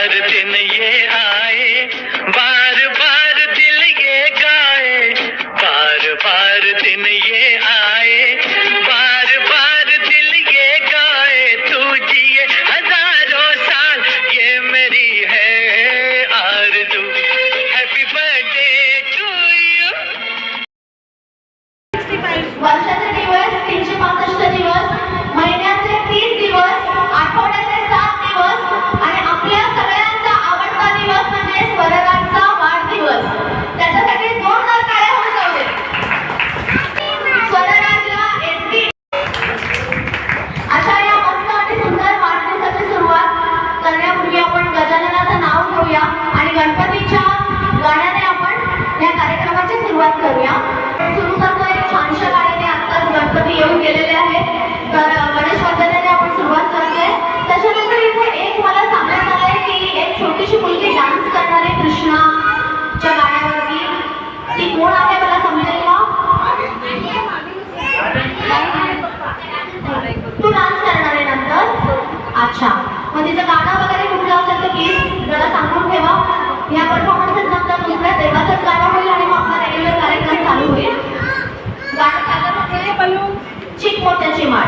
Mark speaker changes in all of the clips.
Speaker 1: बार दिन ये आए, बार बार दिल ये गाए, बार बार दिन ये आए, बार बार दिल ये गाए, तू जिए हजारों साल ये मेरी है आरज़ू। Happy birthday to you.
Speaker 2: वर्षाचे दिवस 365 दिवस, महिन्याचे 30 दिवस, आठवड्याचे 7 दिवस आणि आपल्या सगळ्यांचा आवडता दिवस म्हणजे स्वरराजचा वाढदिवस. त्याच्यासाठी जोरदार टाळ्या होऊन जाऊ दे. स्वरराजला एसबी अशा या मस्त आणि सुंदर वाढदिवसाची सुरुवात करण्यापूर्वी आपण गजाननाचं नाव घेऊया आणि गणपतीच्या गाण्याने आपण या कार्यक्रमाची सुरुवात करूया. सुरू करतो एक छानशा गाण्याने. आत्ताच गणपती येऊन गेलेले आहेत, तर गणेश वंदनेने आपण सुरुवात करतोय. त्याच्यानंतर इथे एक मला सांगण्यात आलंय की एक छोटीशी मुलगी डान्स करणार आहे कृष्णाच्या गाण्यावरती. ती कोण आहे मला समजेल का? तू डान्स करणार आहे नंतर? अच्छा, मग तिचं गाणं वगैरे कुठलं असेल तर प्लीज जरा सांगून ठेवा. या परफॉर्मन्सेस नंतर दुसऱ्या देवाचंच गाणं होईल आणि मग आपला रेग्युलर कार्यक्रम चालू होईल. गाणं सादर होते चिक मोत्याची माळ.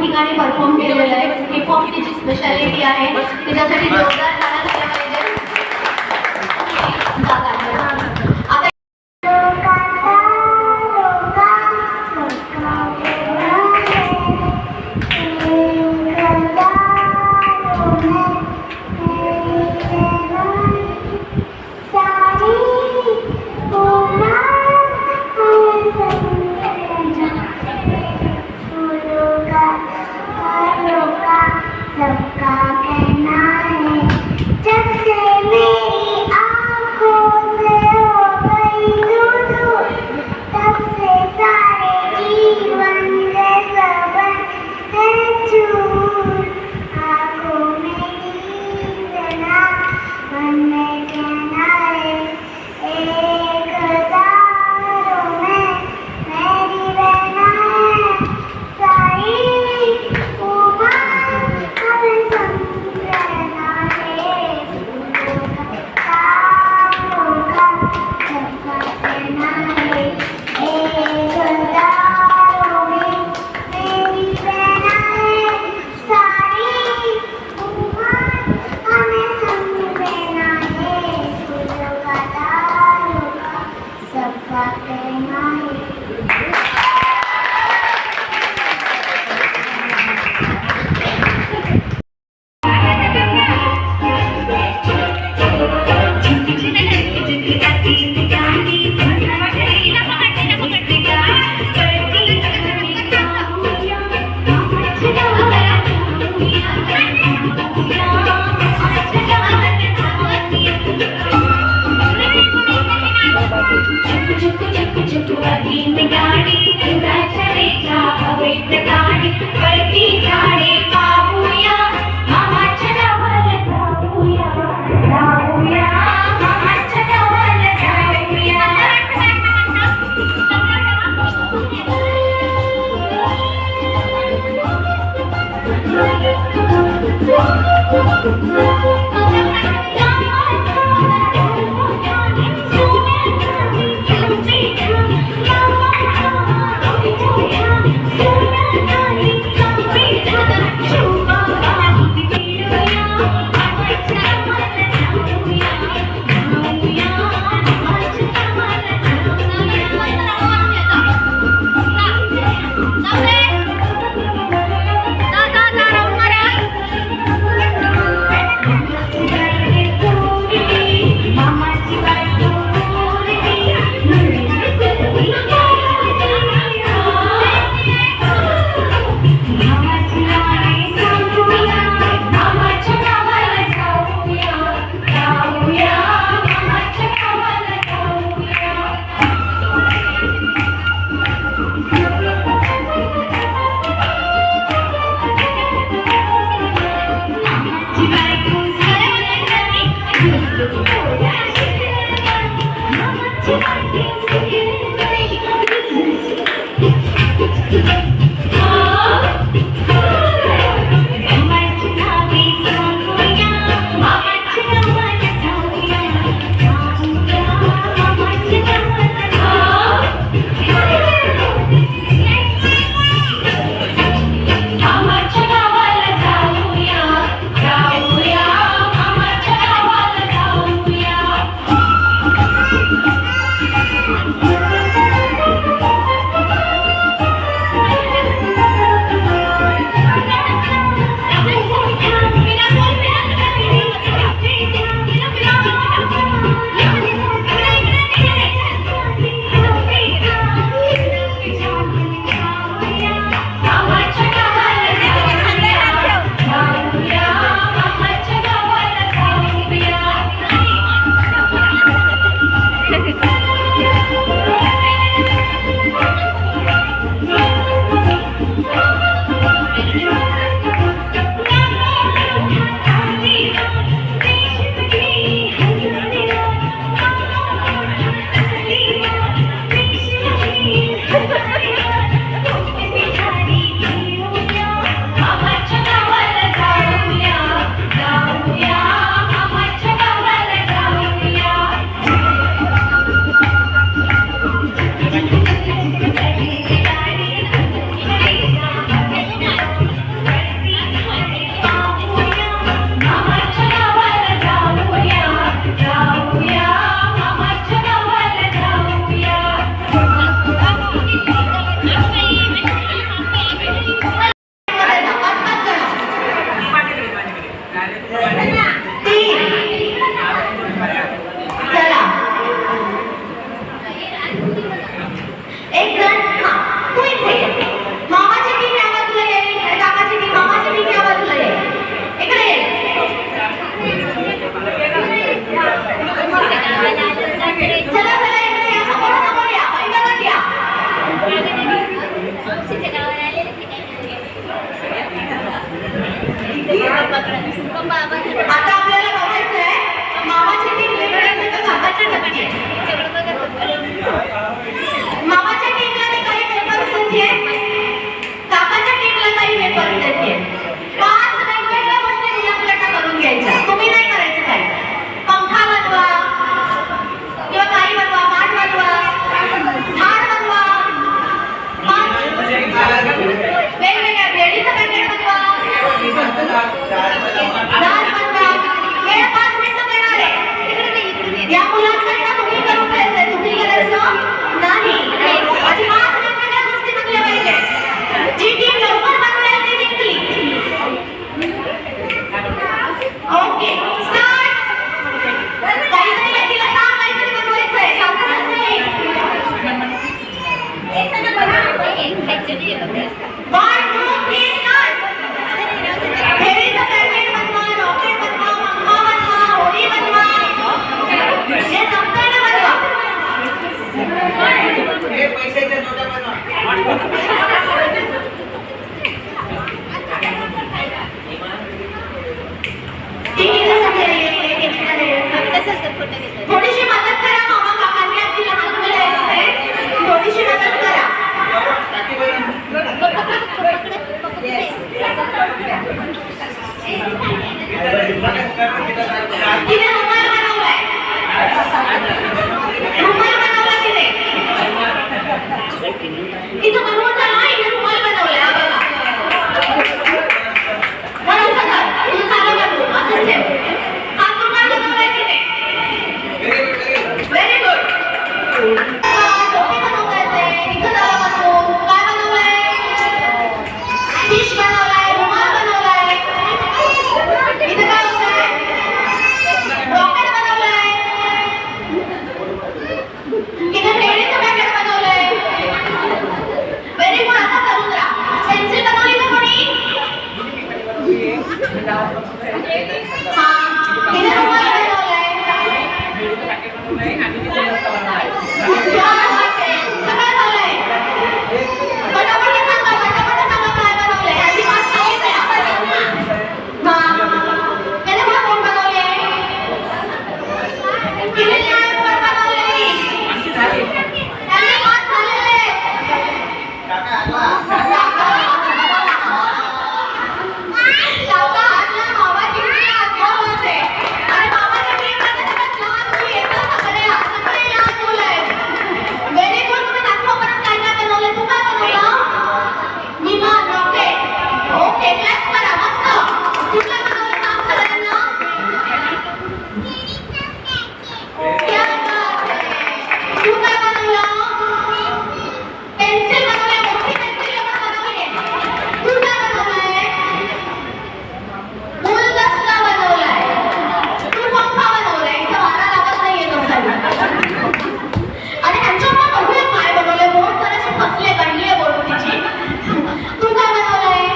Speaker 2: ठिकाणी परफॉर्म केलेलं आहे. हिप हॉप तिची स्पेशालिटी आहे. त्याच्यासाठी जोरदार टाळ्या झाल्या पाहिजे. जागा आहे. आता
Speaker 3: सबका कहना है जब से मेरी आँखों से हो गई दूर तब से सारे जीवन के सबन है चूर आँखों में नींद ना मन में कहना है एक हजारों में मेरी रहना है सारी उम्र हमें समझना है तारों का सबका कहना है एक हजारों में मेरी रहना है सारी उम्र हमें समझना है फूलों का तारों का सबका कहना है.
Speaker 2: टोपी बनवतायचे. इथं झालं बनवून. काय बनवलंय? फिश बनवलाय, रुमाल बनवलाय. इथं काय होतंय? रॉकेट बनवलंय. इथं टेडीचं पॅकेट बनवलंय. Very good. आता करून राहा. पेन्सिल बनवली का कोणी? हा. इथं रुमाल बनवलाय. सगळं झालंय. पटापट सांगा, पटापट सांगा काय बनवलंय. आधी पाच सांगितलंय आपण. हा. त्याने मला कोण बनवले? किती काय कोण बनवलेली? त्यांनी पाच झालेले. लावता हातला मामाची मुलगी आत्मा बोलते. आणि मामाच्या टीममध्ये सगळ्यात लहान मुली येतात सगळे लहान मुलं आहेत. Very good. तुम्ही दाखवा परत काय काय बनवलंय. तू काय बनवलं? विमान, रॉकेट. ओके, क्लॅप करा. मस्त. कुठलं बनवलं सांग सगळ्यांना? क्या बात आहे. तू काय बनवलं? पेन्सिल बनवलंय. मोठी पेन्सिल आपण बनवली. तू काय बनवलंय? गुलदस्ता बनवलाय. तू पंखा बनवलाय. इथं वारा लावत नाहीये कसाही. आणि ह्यांच्यावर बघूया काय बनवलंय. बोट जराशी फसले, गणलीये बोट तिची. तू काय बनवलंय?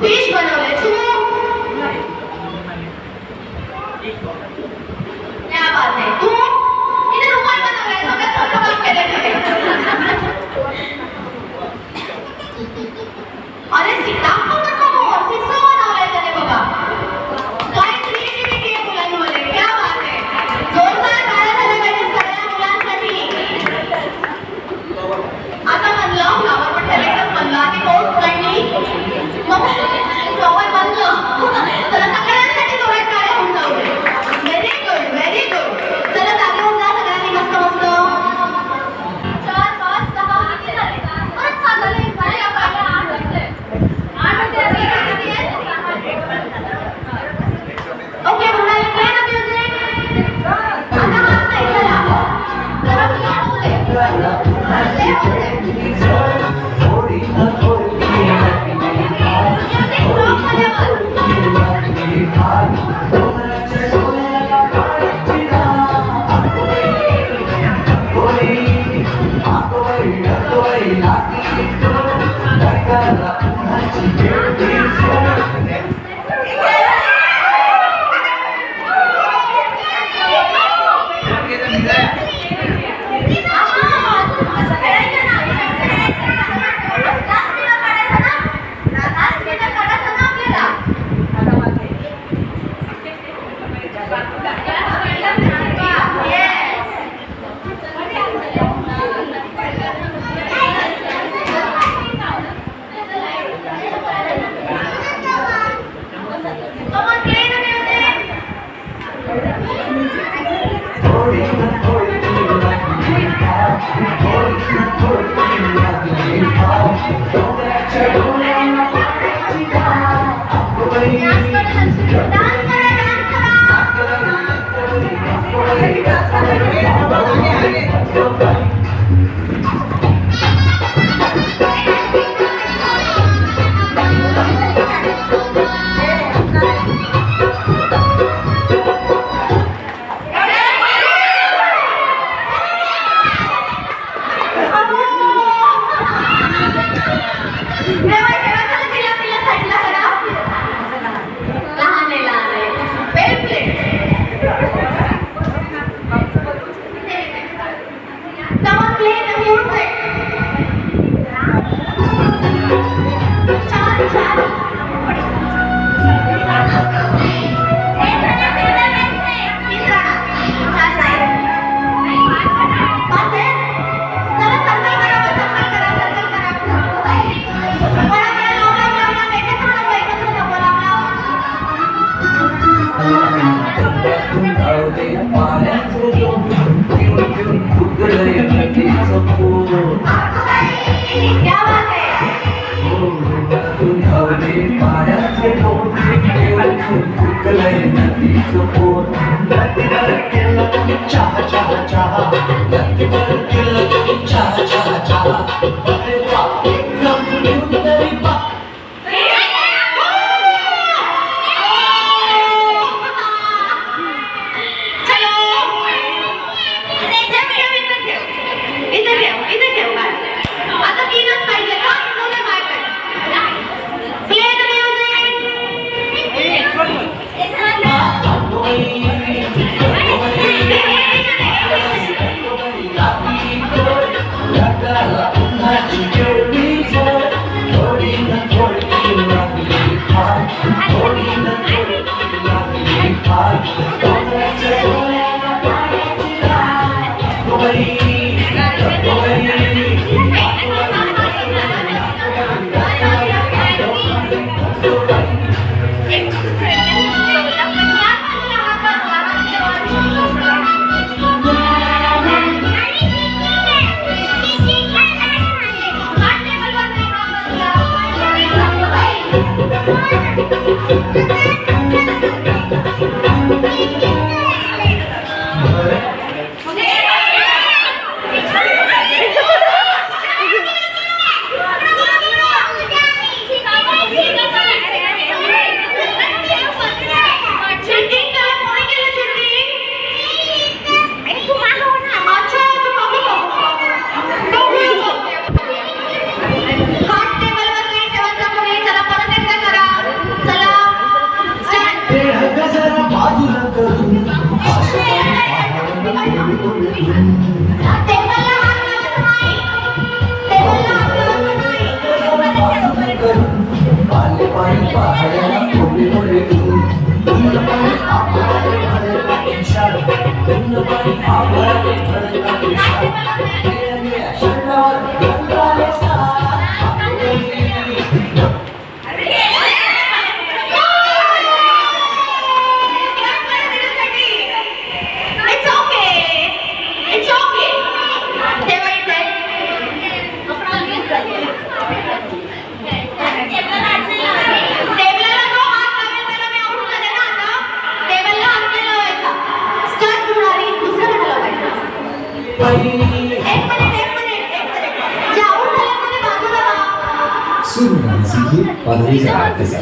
Speaker 2: फिश बनवलंय. तू क्या बात आहे. तू इथे रुमाल बनवलाय. सगळ्यात सोपं काम केलं तिथे. अरे सीताफळ समोर सिसो बनवलाय त्याने बघा. काय क्रिएटिव्हिटी आहे मुलांमध्ये. क्या बात आहे. जोरदार टाळ्या झाल्या पाहिजे सगळ्या मुलांसाठी. आता म्हणलं फ्लावर पण ठेवायचं म्हणलं. आधी कोट काढली, मग फ्लॉवर बनलं. तर सगळ्यांसाठी जोरात टाळ्या होऊन जाऊ दे. Very good, very good. चला जागे होऊन जा सगळ्यांनी मस्त मस्त. 4, 5, 6 किती झाले? परत 7 झाले. झाले आपल्याला 8 वाजले. 8 वाजले. किती आहेत? ओके, म्हणाले प्ले द म्युझिक. आता हात नाही चला. जरा प्ले होऊ दे. प्ले होऊ दे. म्युझिक स्ट्रॉंग मध्ये बघ. असं करायचं ना. लास्ट मिनिट काढायचं ना. लास्ट मिनिट काढायचं ना आपल्याला. Yes. Come on, play the music. Dance करा, dance करा.
Speaker 4: Cha cha cha
Speaker 2: आता तीनच पाहिजे का तुला काय पाहिजे play the
Speaker 4: Valorizar a artesã.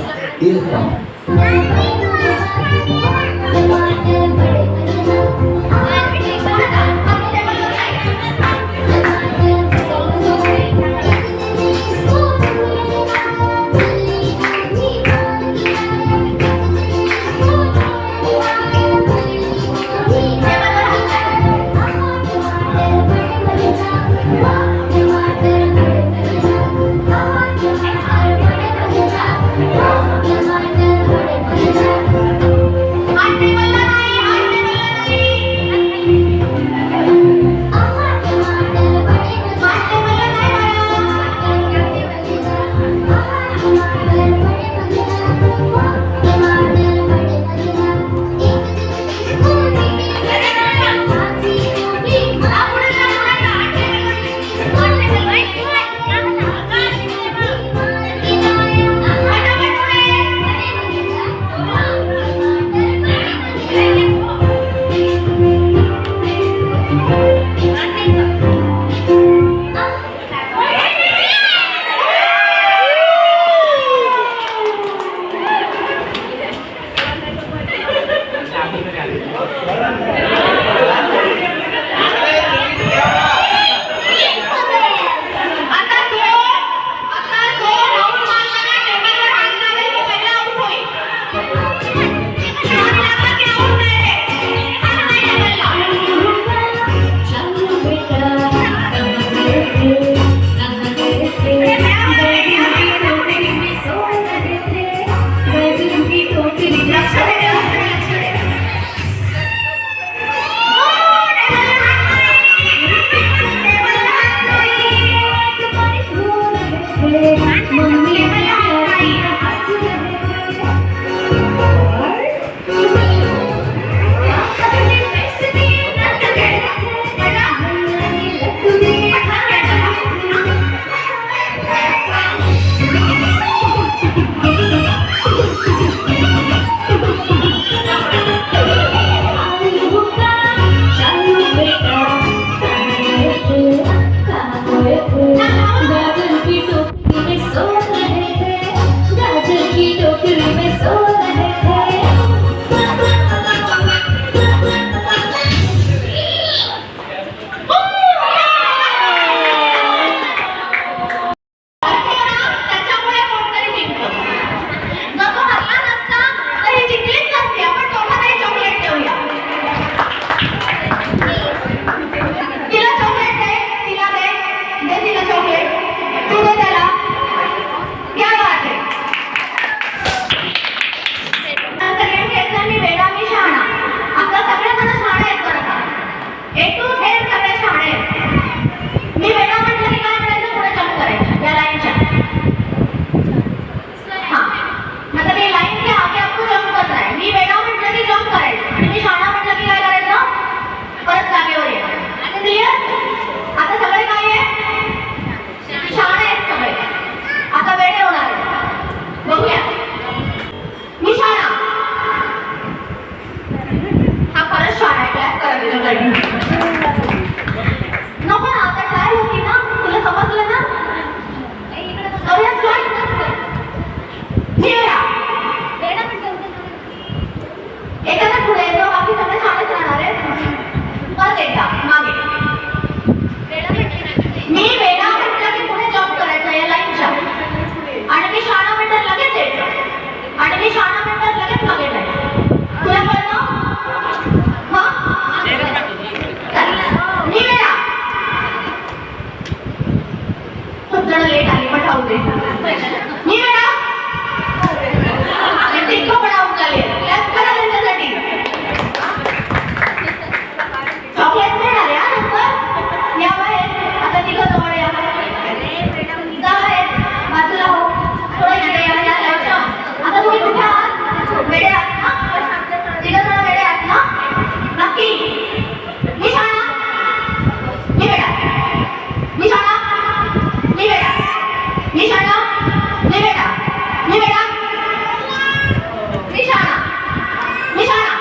Speaker 2: नको ना, आता ट्राय होती ना, तुला समजलं ना? करूया स्टार्ट. एखादा पुढे येतो, बाकी सगळे शाळेत राहणार आहेत. परत एकदा मागे. मी वेळा म्हटलं की पुढे जॉब करायचा या लाईनच्या, आणि मी शाळा म्हटलं लगेच यायचं, आणि मी शाळा म्हटलं लगेच मागे जायचं. तुला कळलं? मी वेळा खूप जण लेट आली, पण राहू दे. मी वेळा तितकं पण आऊट झाले. लॅप करा त्यांच्यासाठी. चॉकलेट मिळणार या नंतर. या बाहेर. आता तिघं जवळ या. जा बाहेर. बाजूला हो. थोडं इकडे या. या लाईटच्या. आता तुम्ही कुठे आहात? वेडे आहात ना? तिघं जण वेडे आहात ना? नक्की. मी शाळा. मी वेडा. मी शाळा. मी वेडा. मी शाळा. मी वेडा. मी वेडा. मी शाळा. मी शाळा.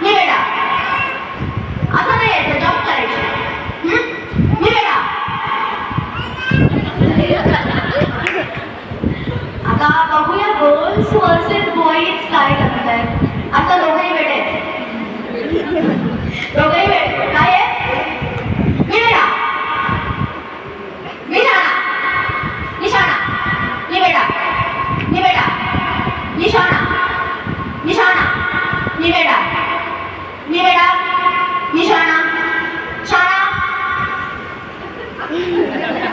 Speaker 2: मी वेडा. असं नाही यायचं, जॉब करायची. मी वेडा. आता बघूया गर्ल्स वर्सेस बॉईज काय करतायत. आता दोघंही वेडे आहेत. दोघंही वेडे. काय आहे? मी वेडा. मी शाळा. मी शाळा. मी वेडा. मी वेडा. मी शाळा. मी शाळा. मी वेडा. मी वेडा. मी शाळा. शाळा.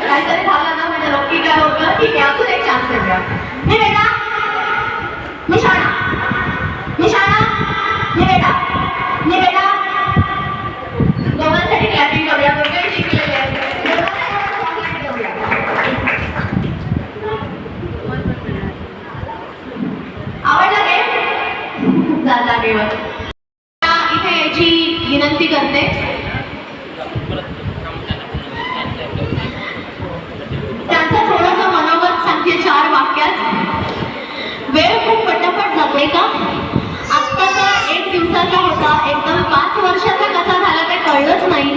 Speaker 2: काहीतरी झालं ना, म्हणजे नक्की काय होतं? ठीक आहे, अजून एक चान्स देऊया. मी वेडा. मी शाळा. मी शाळा. मी वेडा. मी वेडा. दोघांसाठी क्लॅपिंग करूया. दोघे शिकलेले आहेत. आवडला गे? जा जागेवर. इथे याची विनंती करते. त्यांचं थोडंसं मनोगत सांगते 4 वाक्यात. वेळ खूप पटापट जाते का? आत्ताचा 1 दिवसाचा होता, एकदम 5 वर्षाचा कसा झाला ते कळलंच नाही.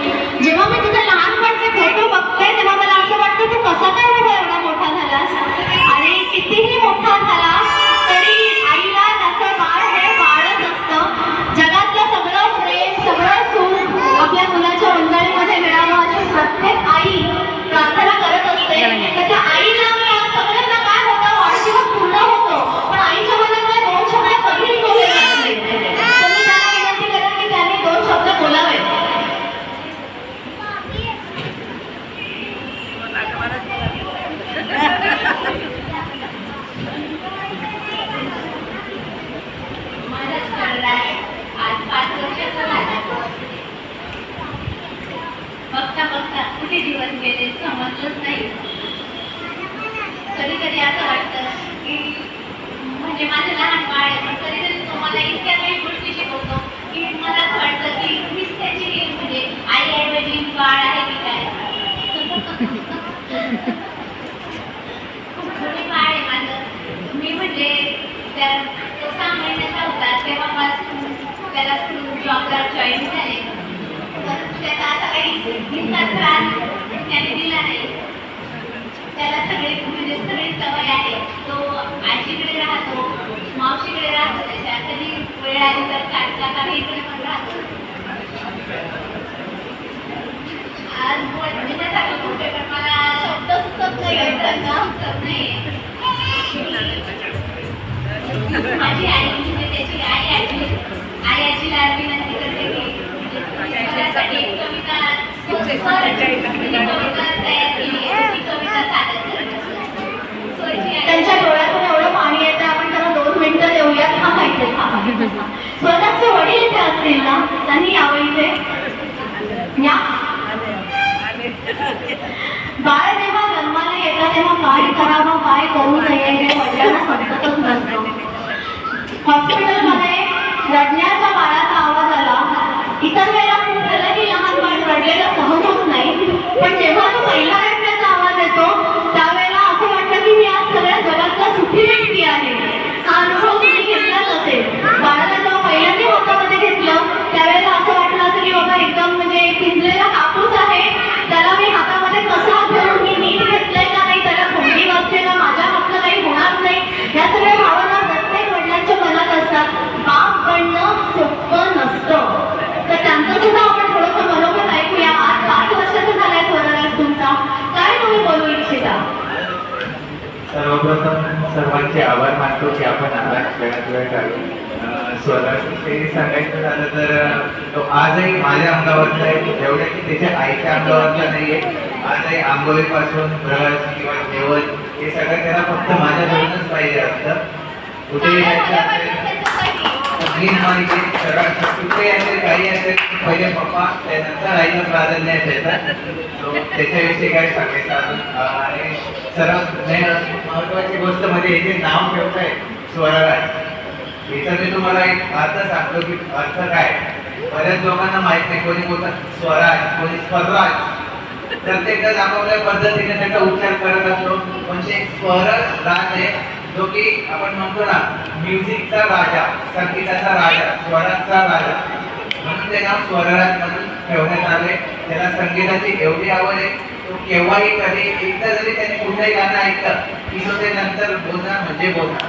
Speaker 2: जेव्हा मी तुझे लहानपणचे फोटो बघते तेव्हा मला असं वाटतं तू कसा काय बाबा एवढा मोठा झालास. आणि कितीही मोठा झाला तरी आईला त्याचं बाळ हे बाळच असतं. जगातलं सगळं प्रेम, सगळं सुख आपल्या मुलाच्या उंजळीमध्ये मिळावं अशी प्रत्येक आई प्रार्थना करत असते. तर त्या आईला सगळ्यांना काय होतं, वाढदिवस पूर्ण होतो, पण आईच्या मनात 2 शब्द कधीच बोलले जात नाही. तर मी त्याला विनंती करेन की त्यांनी 2 शब्द बोलावे.
Speaker 4: आज 5 वर्षाचा झाला. बघता बघता कुठे दिवस गेले समजलंच नाही. कधी कधी असं वाटतं की म्हणजे माझं लहान बाळ आहे, पण कधी कधी तो मला इतक्या काही गोष्टी शिकवतो की मला असं वाटतं की मीच त्याची म्हणजे आई बाळ आहे की काय. खूप मोठी बाळ आहे माझं. मी म्हणजे तो 6 महिन्याचा होता तेव्हापासून त्याला जॉबला जॉईन झाले. तर त्याचा असा काही इतका त्रास त्याने दिला नाही. त्याला म्हणजे सगळी सवय आहे. तो आजीकडे राहतो, मावशीकडे राहतो. त्याच्या कधी वेळ आली तर काका इकडे पण राहतो. आज बोलण्यासाठी कुठे पण मला शब्द सुचत नाही. माझी आई म्हणजे त्याची आई आजीला विनंती करते की माझ्यासाठी एक कविता तयार केली आहे. ती कविता सादर
Speaker 2: त्यांच्या डोळ्यातून एवढं पाणी येतं, आपण त्याला 2 मिनिटं देऊयात. हा माहिती स्वतःचे वडील इथे असतील ना, त्यांनी यावं इथे. या बाळ जेव्हा जन्माला येतं तेव्हा काय करावं काय करू नये हे वडिलांना समजतच नसतं. हॉस्पिटलमध्ये रडण्याचा बाळाचा आवाज आला. इतर वेळेला खूप झालं की लहान बाळ रडलेलं सहन होत नाही, पण जेव्हा तो पहिला रडण्याचा आवाज येतो त्यावेळेला असं वाटतं की मी आज सगळ्या जगातला सुखी व्यक्ती आहे. हा अनुभव तुम्ही घेतलाच असेल. बाळाला जेव्हा पहिल्यांदा हातामध्ये घेतलं त्यावेळेला असं वाटलं असेल की बाबा एकदम म्हणजे
Speaker 5: तुमचे आभार मानतो की आपण आलात वेळात वेळ काढून. स्वराविषयी सांगायचं झालं तर तो आजही माझ्या अंगावरचा आहे, जेवढ्या की त्याच्या आईच्या अंगावरचा नाहीये. आजही आंघोळीपासून ब्रश किंवा जेवण हे सगळं त्याला फक्त माझ्याकडूनच पाहिजे असतं. कुठेही जायचं असेल नीट माहिती सगळं कुठेही असेल काही असेल पहिले पप्पा त्यानंतर आईला प्राधान्य आहे त्याचं. त्याच्याविषयी काय सांगायचं अजून. आणि सर्वात महत्वाची गोष्ट म्हणजे हे जे नाव ठेवताय स्वराज, याचा मी तुम्हाला एक अर्थ सांगतो की अर्थ काय. बऱ्याच लोकांना माहित नाही, कोणी बोलतात स्वराज, कोणी स्वराज. प्रत्येकजण आपापल्या पद्धतीने त्याचा उच्चार करत असतो. म्हणजे स्वराज आहे जो की आपण म्हणतो ना म्युझिकचा राजा, संगीताचा राजा, स्वराचा राजा, म्हणून ते नाव स्वरराज म्हणून ठेवण्यात आले. त्याला संगीताची एवढी आवड आहे, तो केव्हाही कधी एकदा जरी त्याने कुठलंही गाणं ऐकलं की तो ते नंतर बोलणार म्हणजे बोलणार.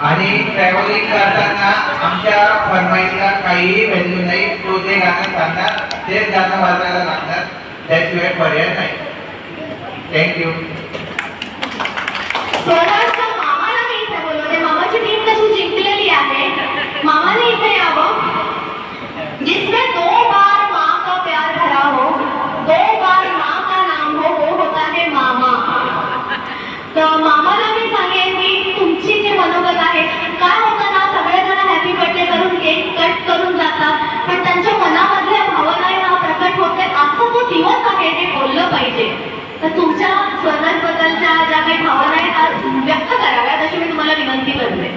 Speaker 5: आणि ट्रॅव्हलिंग करताना आमच्या फरमाईशला काहीही व्हॅल्यू नाही. तो जे गाणं सांगणार तेच गाणं वाजवायला लागणार, त्याशिवाय पर्याय नाही. थँक्यू.
Speaker 2: स्वराजच्या मामाला मी इथे बोलवते. मामाची टीम कशी जिंकलेली आहे. मामाने इथे यावं. जिसमें 2 बार माँ का प्यार भरा हो, 2 बार माँ का नाम हो, वो होता है मामा. तर मामाला मी सांगेन की तुमची जे मनोगत आहे, काय होतं ना सगळेजण हॅपी बर्थडे करून केक कट करून जातात, पण त्यांच्या मनामधल्या भावना ह्या प्रकट होते. आजचा तो दिवस आहे ते बोललं पाहिजे. तर तुमच्या स्वराजबद्दलच्या ज्या काही भावना आहेत आज व्यक्त कराव्यात अशी मी तुम्हाला विनंती करते.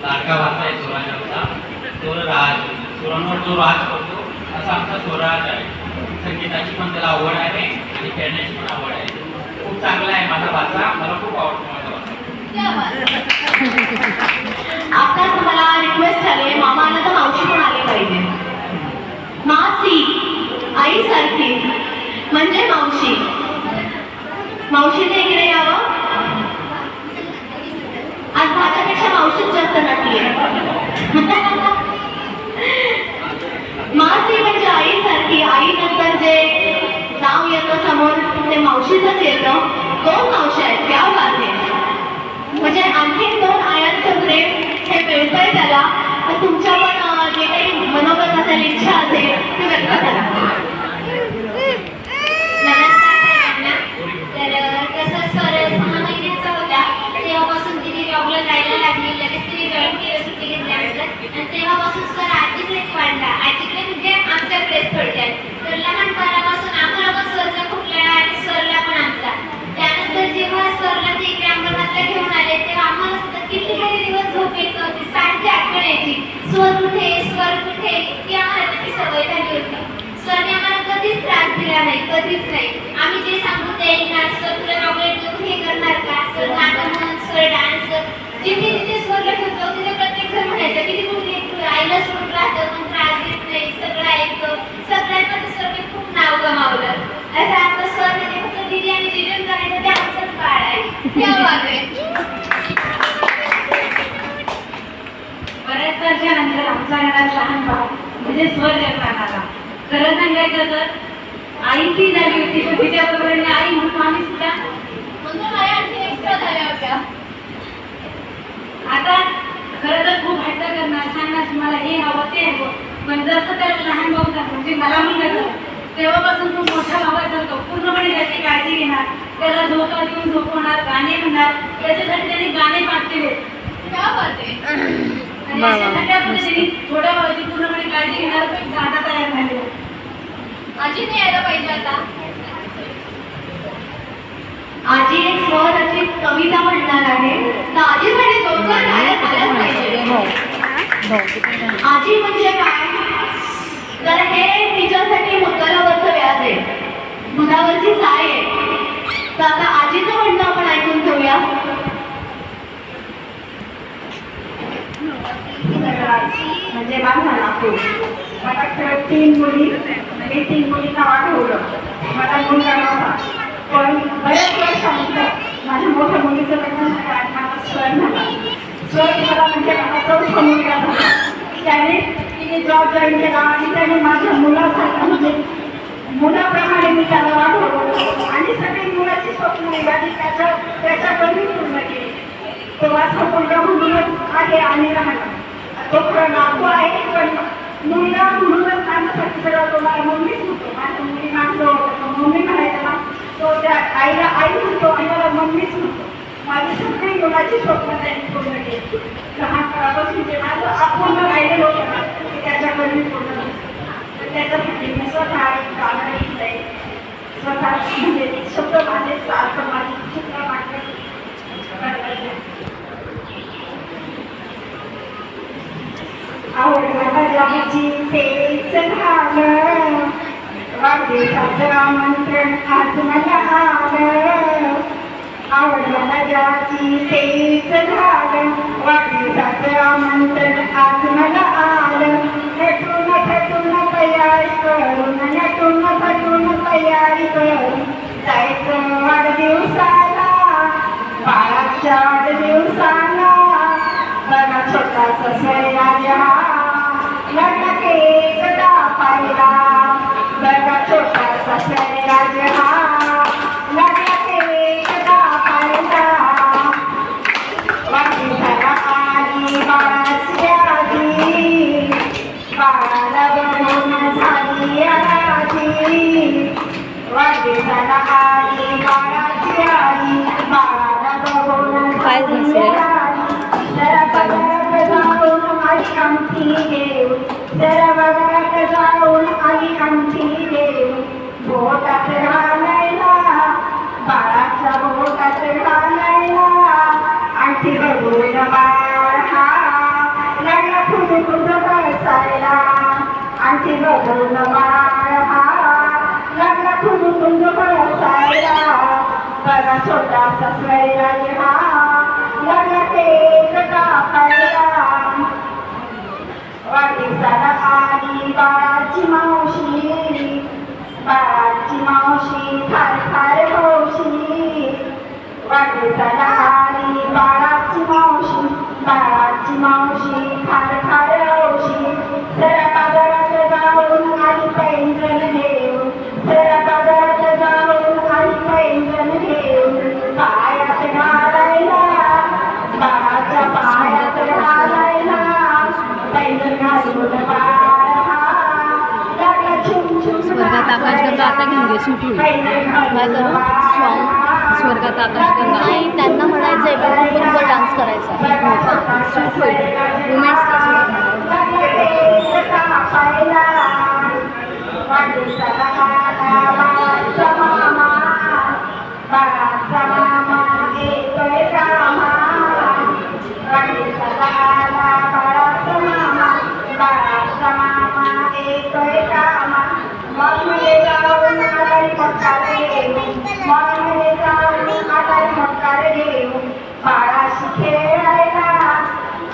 Speaker 6: लाडका भाषा आहे स्वराजाचा. तो राज, सुरांवर जो राज करतो असा आमचा स्वराज आहे. संगीताची पण त्याला आवड आहे आणि खेळण्याची पण आवड आहे. खूप चांगला आहे माझा भाषा, मला खूप आवडतो माझा भाषा.
Speaker 2: आता तुम्हाला रिक्वेस्ट झाली, मामा आला तर मावशी पण आली पाहिजे. मासी आईसारखी म्हणजे मावशी. मावशीने इकडे यावं. आज माझ्यापेक्षा मावशीच जास्त नटली आहे. मासी म्हणजे आईसारखी. आईनंतर जे नाव येतं समोर ते मावशीचंच येतं. 2 मावशी आहेत, क्या बात आहे. म्हणजे आणखीन 2 आयांचं प्रेम हे मिळतंय त्याला. तर तुमच्या पण जे काही मनोगत असेल, इच्छा असेल ते व्यक्त करा.
Speaker 4: नमस्कार सगळ्यांना. तर कसं सर 6 महिन्याचा होता तेव्हापासून तिने जॉबला जायला लागली. लगेच तिने जॉईन केलं सुट्टी घेतल्यानंतर. आणि तेव्हापासून सर आजीकडेच वाढला. आजीकडे म्हणजे आमच्याकडेच थोडक्यात. तर लहानपणापासून आम्हाला पण सरचा खूप लळा आणि सरला पण आमचा. त्यानंतर जेव्हा सरला ते इकडे अंबरनाथला घेऊन आले तेव्हा आम्हाला सुद्धा कितीतरी दिवस झोप येत नव्हती. सारखी आठवण यायची. स्वर कुठे इतकी आम्हाला त्याची सवय झाली होती. स्वरने आम्हाला कधीच त्रास दिला नाही, कधीच नाही. आम्ही जे सांगू ते ऐकणार. स्वर तुला चॉकलेट देऊन हे करणार का, स्वर नाटक म्हण, स्वर डान्स कर. जिथे जिथे स्वरला ठेवतो तिथे प्रत्येक जण म्हणायचं किती कुठे आईला सोडून राहतं पण त्रास देत नाही, सगळं ऐकतो. सगळ्यांमध्ये स्वरने खूप नाव गमावलं. असं आमचं स्वर म्हणजे फक्त दिदी आणि जिजून जाण्याचं ते आमचंच बाळ आहे. क्या बात आहे.
Speaker 7: बऱ्याच वर्षानंतर आमच्या घरात लहान भाऊ म्हणजे स्वर जन्माला आला. खरं सांगायचं तर आई ती झाली होती, पण तिच्या बरोबरीने आई म्हणून आम्ही सुद्धा
Speaker 4: म्हणून माझ्या आणखी एक्स्ट्रा झाल्या होत्या.
Speaker 7: आता खरं तर खूप हट्ट करणार, सांगणार मला हे हवं ते हवं. पण जसं त्याला लहान भाऊ झाला म्हणजे मला मुलगा झाला तेव्हापासून खूप मोठा भावासारखं पूर्णपणे त्याची काळजी घेणार, त्याला झोका देऊन झोपवणार, गाणे म्हणणार. त्याच्यासाठी त्यांनी गाणे पाठ केले.
Speaker 4: क्या बात आहे.
Speaker 7: आणि अशा सगळ्या पद्धतीने थोड्या भावाची पूर्णपणे काळजी घेणार तो एक जागा तयार झाली.
Speaker 4: आजीने यायला पाहिजे आता.
Speaker 2: आजी एक स्वर अशी कविता म्हणणार आहे. तर आजीसाठी 2 गायक आल्याच पाहिजे. आजी म्हणजे काय, तर हे तिच्यासाठी मुद्दालावरचं व्याज आहे, दुधावरची साय आहे. तर आता आजीचं म्हणणं आपण ऐकून घेऊया.
Speaker 7: म्हणजे माझा नातू. मला खरं 3 मुली, मी 3 मुलींना वाढवलं. मला मुलगा नव्हता, पण बऱ्याच वर्षानंतर माझ्या मोठ्या मुलीचं लग्न झालं आणि माझा स्वर झाला. स्वर मला म्हणजे माझा 4था मुलगा झाला. तिने जॉब जॉईन केला आणि त्याने माझ्या मुलासारखं म्हणजे मुलाप्रमाणे मी त्याला वाढवलं आणि सगळी मुलाची स्वप्न निघाली त्याच्याकडे पूर्ण केली. तो असा मुलगा म्हणूनच आहे आणि राहणार. तो खरं नातू आहे पण मुलगा म्हणूनच माझ्यासाठी सगळं तो मला मम्मीच होतो. माझ्या मुली माझं होतं मम्मी म्हणायचं ना, तो त्या आईला आई म्हणतो आणि मला मम्मीच म्हणतो. माझी सगळी मुलाची स्वप्न त्यांनी पूर्ण केली. लहानपणापासून ते माझं अपूर्ण राहिलेलं होतं ना ते त्याच्याकडे पूर्ण झालं. तर त्याच्यासाठी मी स्वतः एक गाणं लिहिलं आहे. स्वतः म्हणजे शब्द माझे सारखं माझी चित्र मांडलं. आवडची तेच झालं, वाढदिवसाचं आमंत्रण आज मला आलं. आवडला ज्याची तेच झालं, वाढदिवसाचं आमंत्रण आज मला आलं. नटून तयारी करून, नटून तयारी करून जायचं वाढदिवसाला, बाळाच्या वाढदिवसाला. बघा छोटासा स्वैराज लग्न केक कापायला, बघा छोटासा स्वैराज लग्न केक कापायला. वाढदिवसाला आली बाळाची आधी, बाळाला बघून झाली आधी. वाढदिवसाला आली बाळाची आधी, बाळाला बघून झाली आधी. जरा बघात जाऊन आली अंगठी देऊ, जरा बघात जाऊन आली अंगठी देऊ. बोटात घालायला, बाळाच्या बोटात घालायला. अंगठी बघून बाळ हा लागला खुद बसायला. अंगठी बघून बाळ हा लागला खुद बसायला. बघा छोटासा स्वैराज लागला केक कापायला. वाढदिवसाला आली बाळाची मावशी, बाळाची मावशी फार फार हौशी. वाढदिवसाला आली बाळाची मावशी, बाळाची मावशी फार फार हौशी. सरा बाजारात जाऊन आली पैंजण घेऊन, सरा बाजारात जाऊन आली पैंजण घेऊन. पायात घालायला, बाळाच्या पायात घालायला. पैंजण घालून बाळ लागला छुम छुम.
Speaker 8: स्वर्गात आकाशगंगा आता घेऊन घे सूट होईल. काय करू सॉन्ग स्वर्गात आकाशगंगा
Speaker 2: नाही त्यांना म्हणायचं आहे बरोबर डान्स करायचा.
Speaker 8: सूट होईल रोमॅन्सला सूट.
Speaker 7: वाढदिवसाला आला बाळाचा मामा, बाळाचा मामा येतोय कामा. वाढदिवसाला आला बाळाचा मामा, बाळाचा मामा येतोय कामा. मॉलमध्ये जाऊन आलाय मक्कार घेऊन, मॉलमध्ये जाऊन आलाय मक्कार घेऊन. बाळाशी खेळायला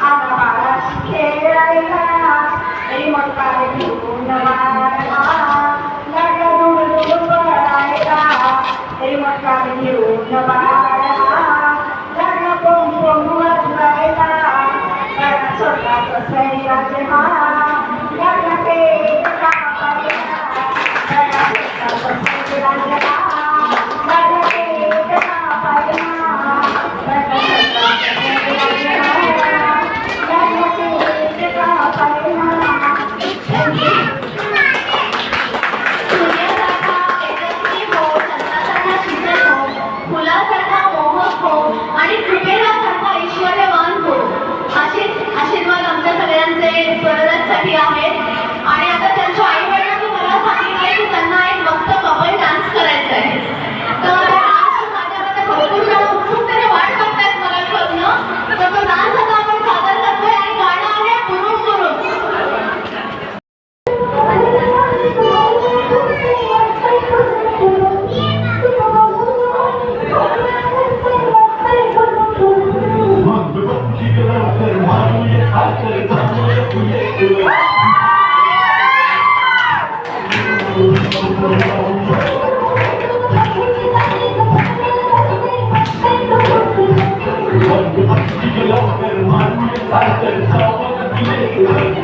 Speaker 7: आला, बाळाशी खेळायला. रिमोट कार घेऊन बाळ लागला दूर पळायला. रिमोट कार घेऊन बाळ लागला पोम पोम वाजवायला. लागला छोटासा स्वैराज लागला केक कापायला. लागला छोटासा स्वैराज लागला केक कापायला. लागला छोटासा स्वैराज लागला केक कापायला.
Speaker 2: सूर्यासारखा तेजस्वी हो, चंद्रासारखा शीतल हो, फुलासारखा मोहक हो आणि कृपेलासारखा ऐश्वर्यवान हो. असेच आशीर्वाद आमच्या सगळ्यांचे स्वरराजसाठी आहेत. आणि आता त्यांच्या आई वडिलांनी मला सांगितलं की त्यांना एक मस्त कपल डान्स करायचा आहे. तर माझ्यामध्ये भरपूर जण उत्सुकतेने वाट बघतायत मगाचपासून. तर तो डान्स आता आपण सादर करतोय आणि गाणं आहे बुरुम बुरुम.
Speaker 9: I'm